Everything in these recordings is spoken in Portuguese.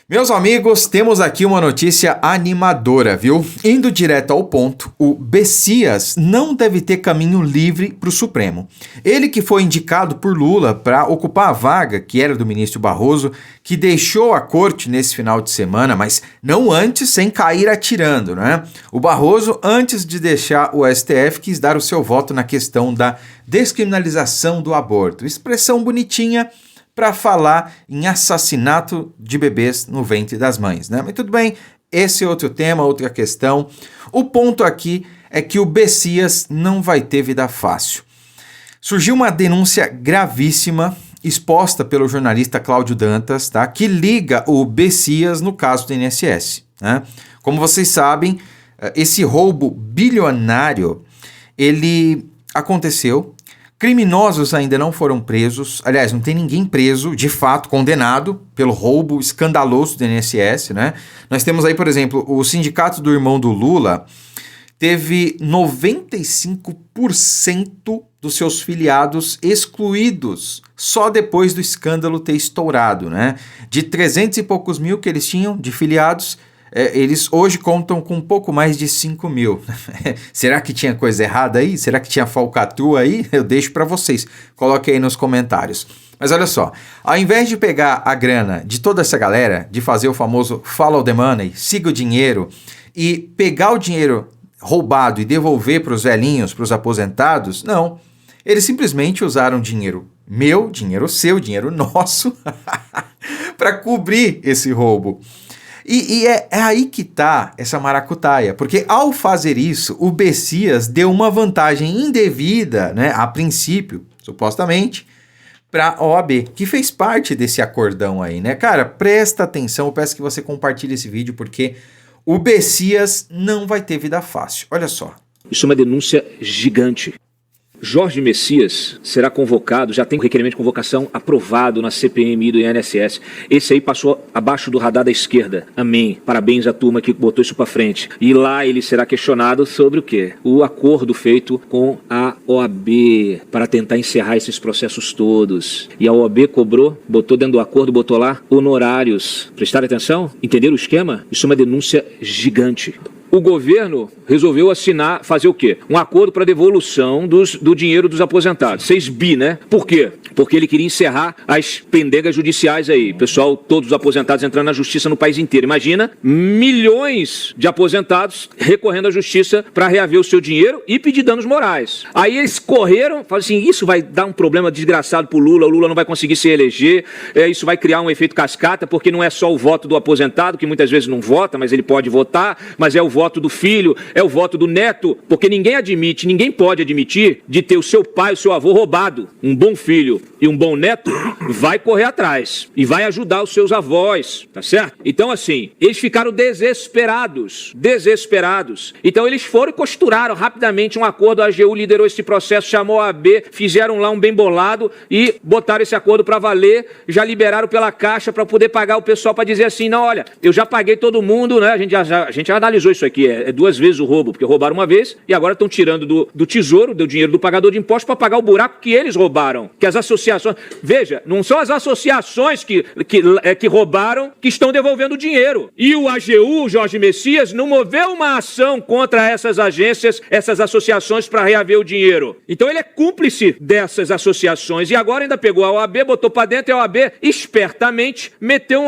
Meus amigos, temos aqui uma notícia animadora, viu? Indo direto ao ponto, o Bessias não deve ter caminho livre para o Supremo. Ele que foi indicado por Lula para ocupar a vaga que era do ministro Barroso, que deixou a corte nesse final de semana, mas não antes sem cair atirando, né? O Barroso, antes de deixar o STF, quis dar o seu voto na questão da descriminalização do aborto. Expressão bonitinha para falar em assassinato de bebês no ventre das mães, né? Mas tudo bem, esse é outro tema, outra questão. O ponto aqui é que o Bessias não vai ter vida fácil. Surgiu uma denúncia gravíssima exposta pelo jornalista Cláudio Dantas, tá? Que liga o Bessias no caso do INSS, né? Como vocês sabem, esse roubo bilionário, ele aconteceu. Criminosos ainda não foram presos, aliás, não tem ninguém preso, de fato, condenado pelo roubo escandaloso do INSS, né? Nós temos aí, por exemplo, o sindicato do irmão do Lula teve 95% dos seus filiados excluídos só depois do escândalo ter estourado, né? De 300 e poucos mil que eles tinham de filiados, eles hoje contam com um pouco mais de 5 mil. Será que tinha coisa errada aí? Será que tinha falcatrua aí? Eu deixo para vocês. Coloque aí nos comentários. Mas olha só, ao invés de pegar a grana de toda essa galera, de fazer o famoso follow the money, siga o dinheiro, e pegar o dinheiro roubado e devolver para os velhinhos, para os aposentados, não. Eles simplesmente usaram dinheiro meu, dinheiro seu, dinheiro nosso, para cobrir esse roubo. E é aí que tá essa maracutaia, porque ao fazer isso, o Bessias deu uma vantagem indevida, né, a princípio, supostamente, para a OAB, que fez parte desse acordão aí, né? Cara, presta atenção, eu peço que você compartilhe esse vídeo, porque o Bessias não vai ter vida fácil. Olha só. Isso é uma denúncia gigante. Jorge Messias será convocado, já tem requerimento de convocação aprovado na CPMI do INSS. Esse aí passou abaixo do radar da esquerda. Amém. Parabéns à turma que botou isso para frente. E lá ele será questionado sobre o quê? O acordo feito com a OAB para tentar encerrar esses processos todos. E a OAB cobrou, botou dentro do acordo, botou lá honorários. Prestaram atenção? Entenderam o esquema? Isso é uma denúncia gigante. O governo resolveu assinar, fazer o quê? Um acordo para devolução do dinheiro dos aposentados. 6 bi, né? Por quê? Porque ele queria encerrar as pendengas judiciais aí. Pessoal, todos os aposentados entrando na justiça no país inteiro. Imagina, milhões de aposentados recorrendo à justiça para reaver o seu dinheiro e pedir danos morais. Aí eles correram, falaram assim, isso vai dar um problema desgraçado pro Lula, o Lula não vai conseguir se eleger, isso vai criar um efeito cascata, porque não é só o voto do aposentado, que muitas vezes não vota, mas ele pode votar, mas é o voto do filho, é o voto do neto, porque ninguém pode admitir de ter o seu pai, o seu avô roubado. Um bom filho e um bom neto vai correr atrás e vai ajudar os seus avós, tá certo? Então assim, eles ficaram desesperados. Então eles foram e costuraram rapidamente um acordo, a AGU liderou esse processo, chamou a AB, fizeram lá um bem bolado e botaram esse acordo para valer, já liberaram pela Caixa para poder pagar o pessoal para dizer assim, não, olha, eu já paguei todo mundo, né? A gente já analisou isso aqui, é 2 vezes o roubo, porque roubaram uma vez e agora estão tirando do tesouro, do dinheiro do pagador de impostos para pagar o buraco que eles roubaram, que as associações... Veja, não são as associações que roubaram que estão devolvendo o dinheiro. E o AGU, Jorge Messias, não moveu uma ação contra essas agências, essas associações para reaver o dinheiro. Então ele é cúmplice dessas associações e agora ainda pegou a OAB, botou para dentro e a OAB espertamente meteu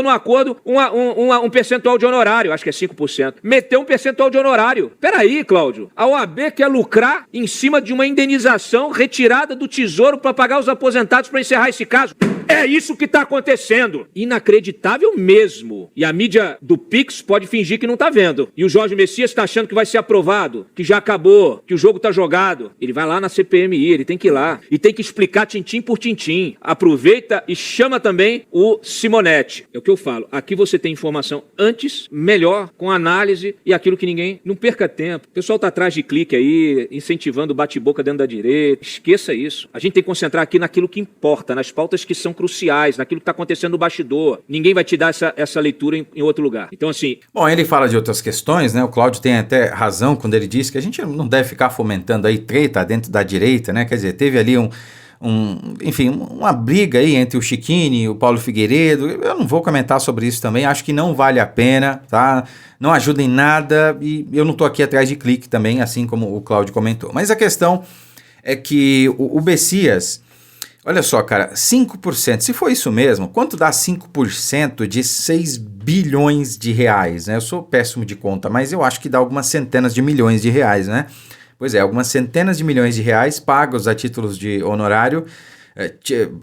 no acordo um percentual de honorário, acho que é 5%. Meteu um percentual de honorário. Peraí, Cláudio, a OAB quer lucrar em cima de uma indenização retirada do tesouro para pagar os aposentados para encerrar esse caso? É isso que está acontecendo. Inacreditável mesmo. E a mídia do Pix pode fingir que não está vendo. E o Jorge Messias está achando que vai ser aprovado, que já acabou, que o jogo está jogado. Ele vai lá na CPMI, ele tem que ir lá. E tem que explicar tintim por tintim. Aproveita e chama também o Simonetti. É o que eu falo. Aqui você tem informação antes, melhor, com análise e aquilo que ninguém... Não perca tempo. O pessoal está atrás de clique aí, incentivando o bate-boca dentro da direita. Esqueça isso. A gente tem que concentrar aqui naquilo que importa, nas pautas que são cruciais, naquilo que está acontecendo no bastidor. Ninguém vai te dar essa leitura em outro lugar. Então, assim... Bom, ele fala de outras questões, né? O Cláudio tem até razão quando ele diz que a gente não deve ficar fomentando aí treta dentro da direita, né? Quer dizer, teve ali enfim, uma briga aí entre o Chiquini e o Paulo Figueiredo. Eu não vou comentar sobre isso também, acho que não vale a pena, tá? Não ajuda em nada e eu não tô aqui atrás de clique também, assim como o Cláudio comentou. Mas a questão é que o Bessias, olha só, cara, 5%, se for isso mesmo, quanto dá 5% de 6 bilhões de reais, né? Eu sou péssimo de conta, mas eu acho que dá algumas centenas de milhões de reais, né? Pois é, algumas centenas de milhões de reais pagos a títulos de honorário,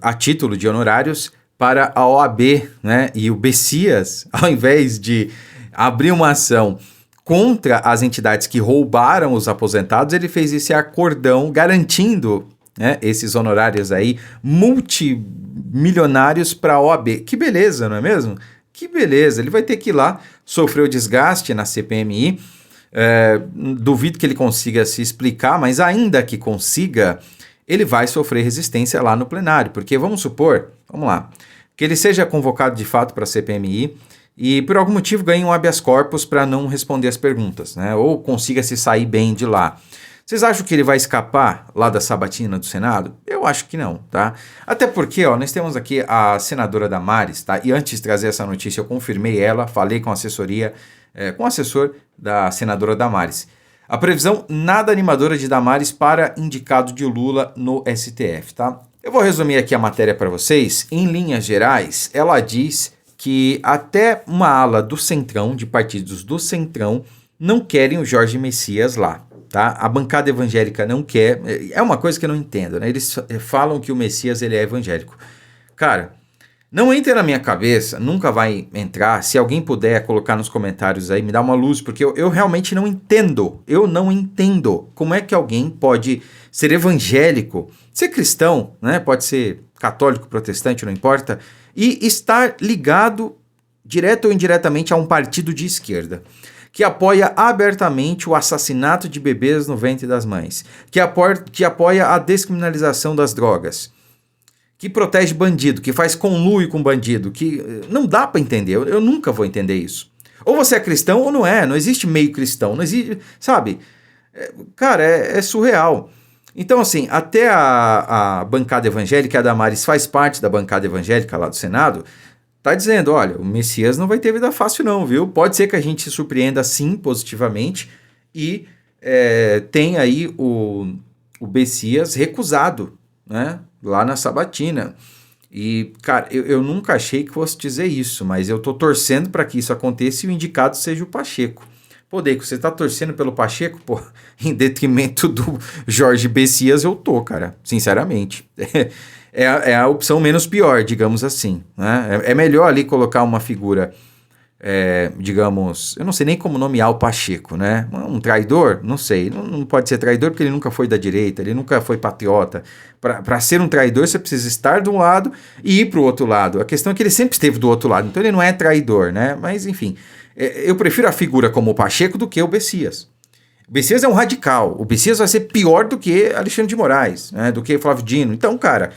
a título de honorários para a OAB, né? E o Bessias, ao invés de abrir uma ação contra as entidades que roubaram os aposentados, ele fez esse acordão garantindo, né, esses honorários aí multimilionários para a OAB. Que beleza, não é mesmo? Que beleza, ele vai ter que ir lá sofrer o desgaste na CPMI. Duvido que ele consiga se explicar, mas ainda que consiga, ele vai sofrer resistência lá no plenário, porque vamos supor, vamos lá, que ele seja convocado de fato para a CPMI e por algum motivo ganhe um habeas corpus para não responder as perguntas, né? Ou consiga se sair bem de lá. Vocês acham que ele vai escapar lá da sabatina do Senado? Eu acho que não, tá? Até porque, ó, nós temos aqui a senadora Damares, tá? E antes de trazer essa notícia, eu confirmei ela, falei com a assessoria, com o assessor da senadora Damares. A previsão nada animadora de Damares para indicado de Lula no STF, tá? Eu vou resumir aqui a matéria para vocês. Em linhas gerais, ela diz que até uma ala do Centrão, de partidos do Centrão, não querem o Jorge Messias lá. Tá? A bancada evangélica não quer, é uma coisa que eu não entendo, né? Eles falam que o Messias ele é evangélico. Cara, não entra na minha cabeça, nunca vai entrar, se alguém puder colocar nos comentários aí, me dá uma luz, porque eu realmente não entendo, eu não entendo como é que alguém pode ser evangélico, ser cristão, né? Pode ser católico, protestante, não importa, e estar ligado, direto ou indiretamente, a um partido de esquerda, que apoia abertamente o assassinato de bebês no ventre das mães, que apoia a descriminalização das drogas, que protege bandido, que faz conluio com bandido, que não dá para entender, eu nunca vou entender isso. Ou você é cristão ou não é, não existe meio cristão, não existe, sabe? Cara, é surreal. Então, assim, até a bancada evangélica, a Damares faz parte da bancada evangélica lá do Senado, tá dizendo, olha, o Messias não vai ter vida fácil não, viu? Pode ser que a gente se surpreenda sim, positivamente, e tem aí o Messias recusado, né? Lá na sabatina. E, cara, eu nunca achei que fosse dizer isso, mas eu tô torcendo para que isso aconteça e o indicado seja o Pacheco. Pô, Deico, você tá torcendo pelo Pacheco? Pô, em detrimento do Jorge Messias eu tô, cara, sinceramente. É a opção menos pior, digamos assim, né? É melhor ali colocar uma figura, digamos, eu não sei nem como nomear o Pacheco, né? Um traidor? Não sei, não pode ser traidor porque ele nunca foi da direita, ele nunca foi patriota. Para ser um traidor você precisa estar de um lado e ir para o outro lado. A questão é que ele sempre esteve do outro lado, então ele não é traidor, né? Mas enfim, eu prefiro a figura como o Pacheco do que o Messias. O Messias é um radical, o Messias vai ser pior do que Alexandre de Moraes, né? Do que Flávio Dino. Então, cara,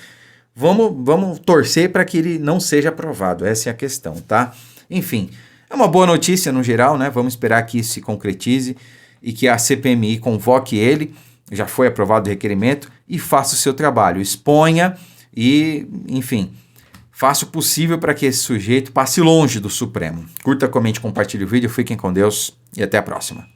vamos torcer para que ele não seja aprovado, essa é a questão, tá? Enfim, é uma boa notícia no geral, né? Vamos esperar que isso se concretize e que a CPMI convoque ele, já foi aprovado o requerimento, e faça o seu trabalho, exponha e, enfim, faça o possível para que esse sujeito passe longe do Supremo. Curta, comente, compartilhe o vídeo, fiquem com Deus e até a próxima.